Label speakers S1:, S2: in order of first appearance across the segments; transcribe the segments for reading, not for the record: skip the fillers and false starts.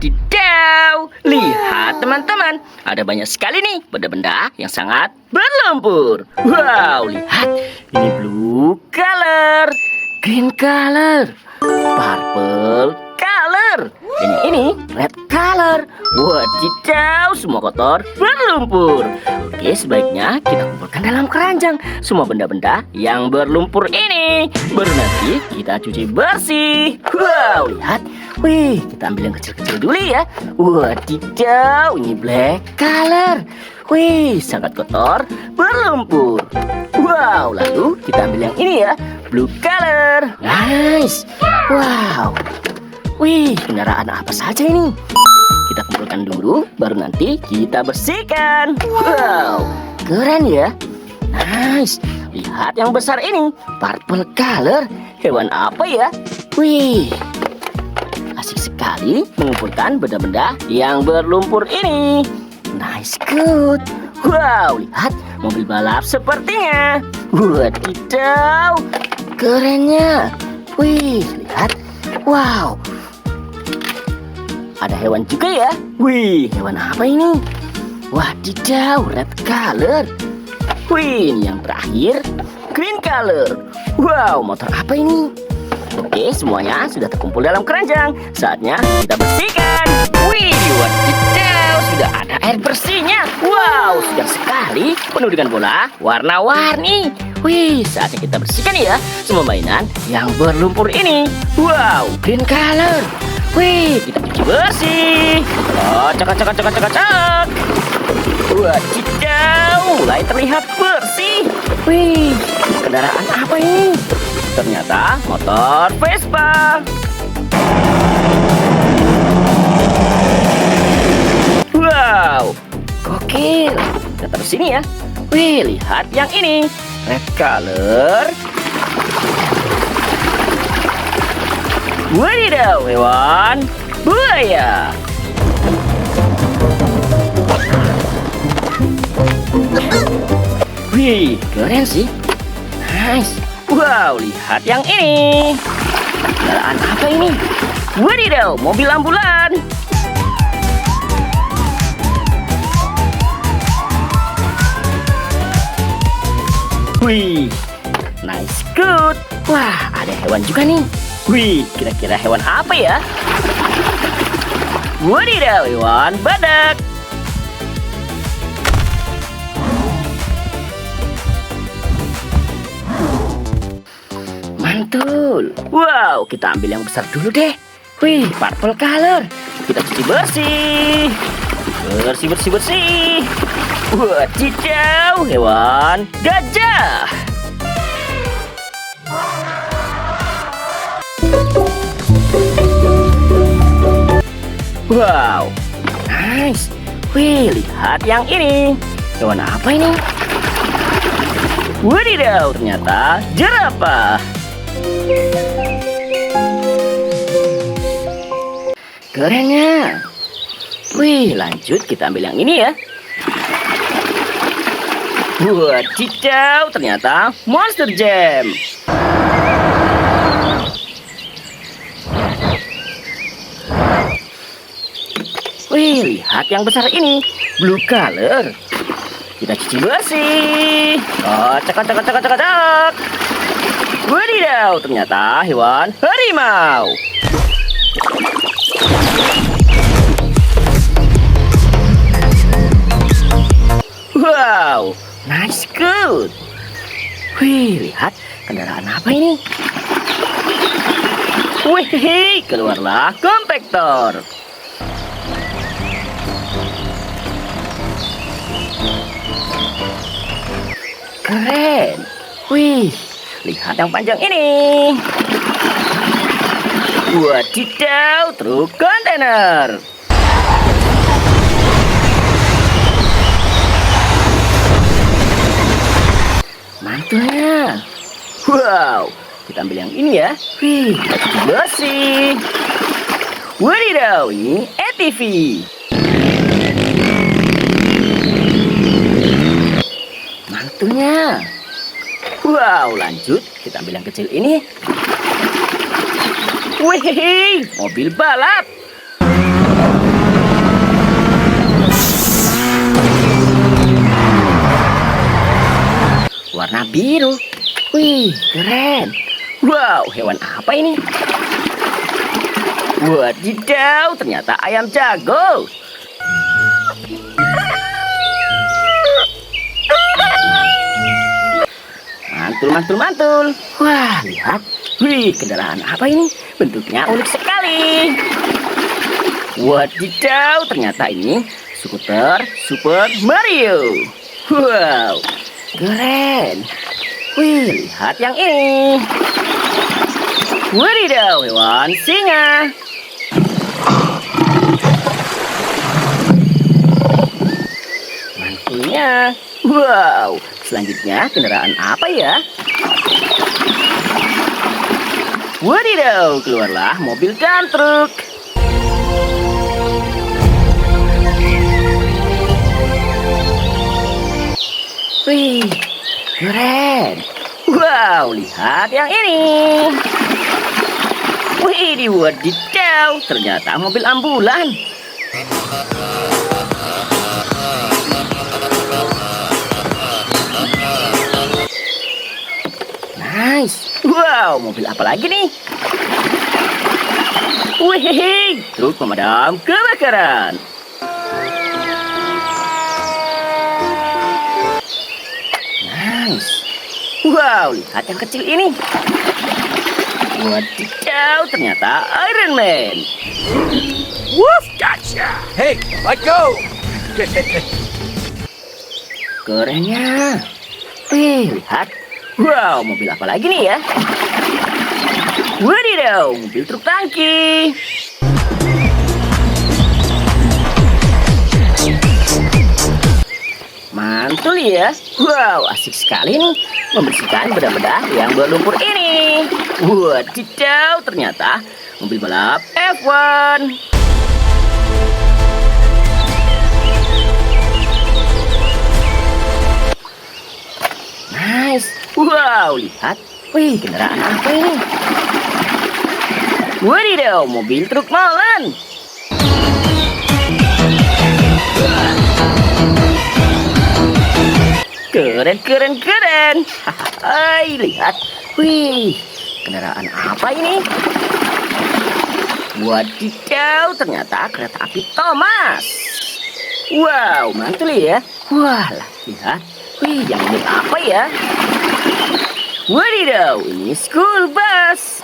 S1: Wadidaw, lihat teman-teman, ada banyak sekali nih benda-benda yang sangat berlumpur. Wow, lihat, ini blue color, green color, purple color, ini red color. Wadidaw, semua kotor berlumpur. Oke, sebaiknya kita kumpulkan dalam keranjang semua benda-benda yang berlumpur ini. Baru nanti kita cuci bersih. Wow, lihat. Wih, kita ambil yang kecil-kecil dulu ya. Wadidaw, ini black color. Wih, sangat kotor, berlumpur. Wow, lalu kita ambil yang ini ya, blue color. Nice. Wow. Wih, kendaraan apa saja ini? Kita kumpulkan dulu, baru nanti kita bersihkan. Wow, keren ya. Nice. Lihat yang besar ini, purple color. Hewan apa ya? Wih, asik sekali mengumpulkan benda-benda yang berlumpur ini. Nice, good. Wow, lihat mobil balap sepertinya. Wadidaw, kerennya. Wih, lihat. Wow, ada hewan juga ya. Wih, hewan apa ini? Wadidaw, red color. Wih, ini yang terakhir, green color. Wow, motor apa ini? Oke, semuanya sudah terkumpul dalam keranjang. Saatnya kita bersihkan. Wih, wadidaw, sudah ada air bersihnya. Wow, segar sekali, penuh dengan bola warna-warni. Wih, saatnya kita bersihkan ya semua mainan yang berlumpur ini. Wow, green color. Wih, kita cuci bersih. Oh, cek. Wadidaw, mulai terlihat bersih. Wih, kendaraan apa ini? Ternyata motor Vespa. Wow, gokil. Kita taruh sini ya. Wih, lihat yang ini, red color. Wadidaw, hewan buaya. Wih, keren sih. Nice. Wow, lihat yang ini. Kendaraan apa ini? Wadidaw, mobil ambulan. Wih, nice, good. Wah, ada hewan juga nih. Wih, kira-kira hewan apa ya? Wadidaw, hewan badak. Mantul. Wow, kita ambil yang besar dulu deh. Wih, purple color. Kita cuci bersih. Bersih. Wadidaw, hewan gajah. Wow, nice. Wih, lihat yang ini. Hewan apa ini? Wadidaw, ternyata jerapah. Kerennya. Wih, lanjut kita ambil yang ini ya. Wadidaw, ternyata Monster Jam. Wih, lihat yang besar ini, blue color. Kita cuci bersih. Oh, cek. Wadidaw, ternyata hewan harimau. Wow, nice, good. Wih, lihat kendaraan apa ini? Wih, keluarlah kompaktor. Keren. Wih, lihat yang panjang ini. Wadidaw, truk kontainer. Mantulnya. Wow, kita ambil yang ini ya. Wih, kita cuci bersih. Wadidaw, ini ATV. Mantunya. Wow, lanjut kita ambil yang kecil ini. Wih, mobil balap. biru. Wih, keren. Wow, hewan apa ini? Wadidaw, ternyata ayam jago. Mantul, mantul, mantul. Wah, lihat. Wih, kendaraan apa ini? Bentuknya unik sekali. Wadidaw, ternyata ini skuter Super Mario. Wow, keren. Wih, lihat yang ini. Wadidaw, hewan singa. Mantulnya. Wow, selanjutnya kendaraan apa ya? Wadidaw, keluarlah mobil dan truk. Wih, keren. Wow, lihat yang ini. Wih, wadidaw, ternyata mobil ambulan. Nice. Wow, mobil apa lagi nih? Wih, truk pemadam kebakaran. Nice. Wow, lihat yang kecil ini. Wadidaw, ternyata Iron Man.
S2: Woof, gotcha! Hey, let go!
S1: Kerennya. Wih, lihat. Wow, mobil apa lagi nih ya? Wadidaw, mobil truk tangki. Mantul ya. Wow, asik sekali nih membersihkan benda-benda yang berlumpur ini. Wadidaw, ternyata mobil balap F1. Nice. Wow, lihat. Wih, kendaraan apa ini? Wadidaw, mobil truk molen. Keren, keren, keren. Hai, lihat. Wih, kendaraan apa ini? Wadidaw, ternyata kereta api Thomas. Wow, mantul ya. Wah, lihat. Wih, yang ini apa ya? Wadidaw, ini school bus.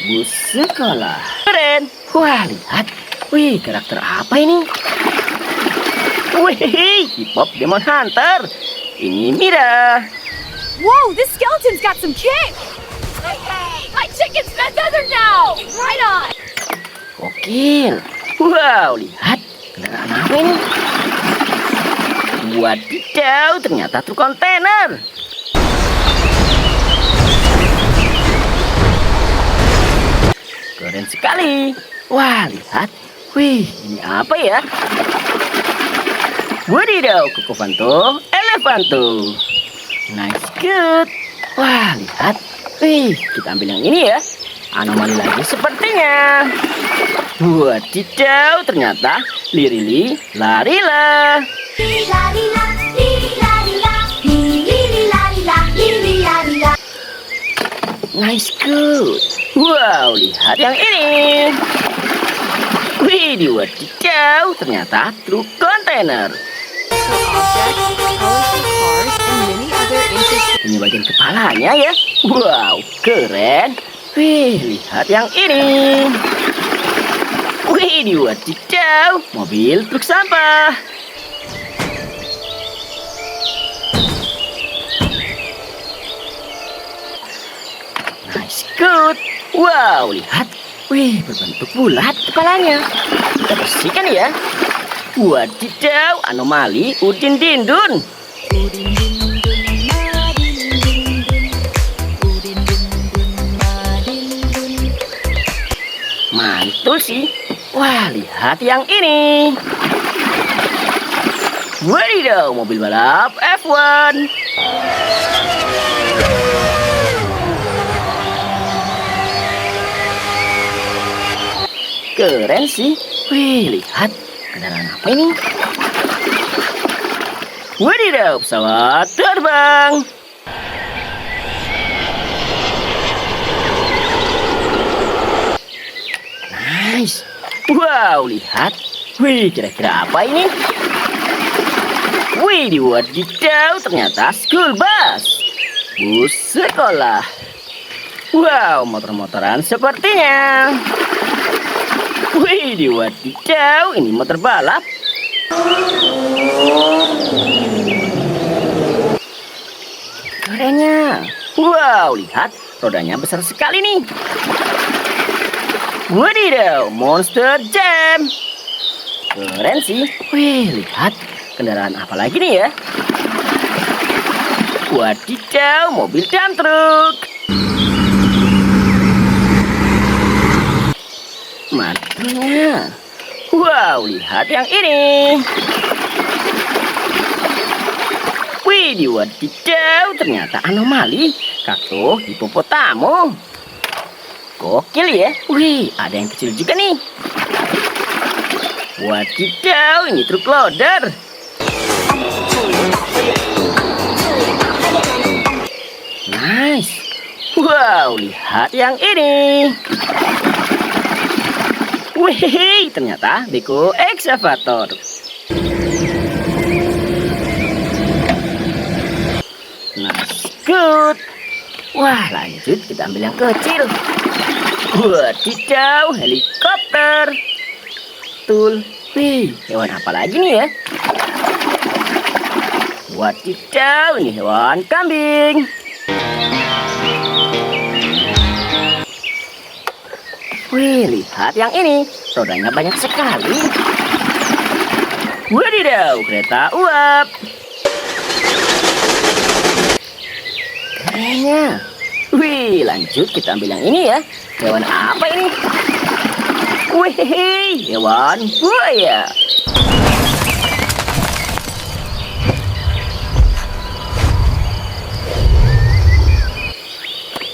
S1: Bus sekolah. Keren. Wah, lihat. Wih, karakter apa ini? Wih, K-pop Demon Hunter. Ini Mira.
S3: Whoa, this skeleton's got some kick! My chicken's been feathered now! Right on!
S1: Gokil. Wow, lihat. Kendaraan apa ini? Wadidaw, ternyata truk kontainer. Keren sekali. Wah, lihat. Wih, ini apa ya? Wadidaw, Kokofanto, Elefanto. Nice, good. Wah, lihat. Wih, kita ambil yang ini ya. Anomali lagi sepertinya. Wadidaw, ternyata Lirili Larila. Nice, good. Wow, lihat yang ini. Wih, wadidaw, ternyata truk kontainer. Ini bagian kepalanya ya. Wow, keren. Wih, lihat yang ini. Wih, wadidaw, mobil truk sampah. Nice, good. Wow, lihat. Wih, berbentuk bulat kepalanya. Kita bersihkan ya. Wadidaw, anomali Udin Dindun. Mantul sih. Wah, lihat yang ini. Wadidaw, mobil balap F1. Keren sih. Wih, lihat. Kendaraan apa ini? Wadidaw, pesawat terbang. Nice. Wow, lihat. Wih, kira-kira apa ini? Wih, wadidaw, ternyata school bus. Bus sekolah. Wow, motor-motoran sepertinya. Wih, wadidaw, ini motor balap. Kerennya. Wow, lihat, rodanya besar sekali nih. Wadidaw, Monster Jam. Keren sih. Wih, lihat, kendaraan apa lagi nih ya? Wadidaw, mobil dan truk. Mantunya. Wow, lihat yang ini. Wih, wadidaw, ternyata anomali. Kaktus hipopotamus. Gokil ya. Wih, ada yang kecil juga nih. Wadidaw, ini truk loader. Nice. Wow, lihat yang ini. Wih, ternyata beko excavator. Nice, good. Wah, lanjut kita ambil yang kecil. Wadidaw, helikopter. Betul. Wih, hewan apa lagi nih ya? Wadidaw, ini hewan kambing. Wih, lihat yang ini. Rodanya banyak sekali. Wadidaw, kereta uap. Kerennya. Wih, lanjut kita ambil yang ini ya. Hewan apa ini? Wih, hewan buaya.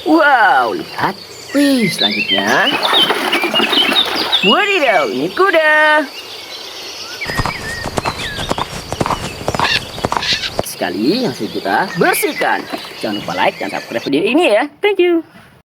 S1: Wow, lihat. Wih, selanjutnya. Wadidaw, ini kuda. Sekali yang sudah kita bersihkan. Jangan lupa like dan subscribe video ini ya. Thank you.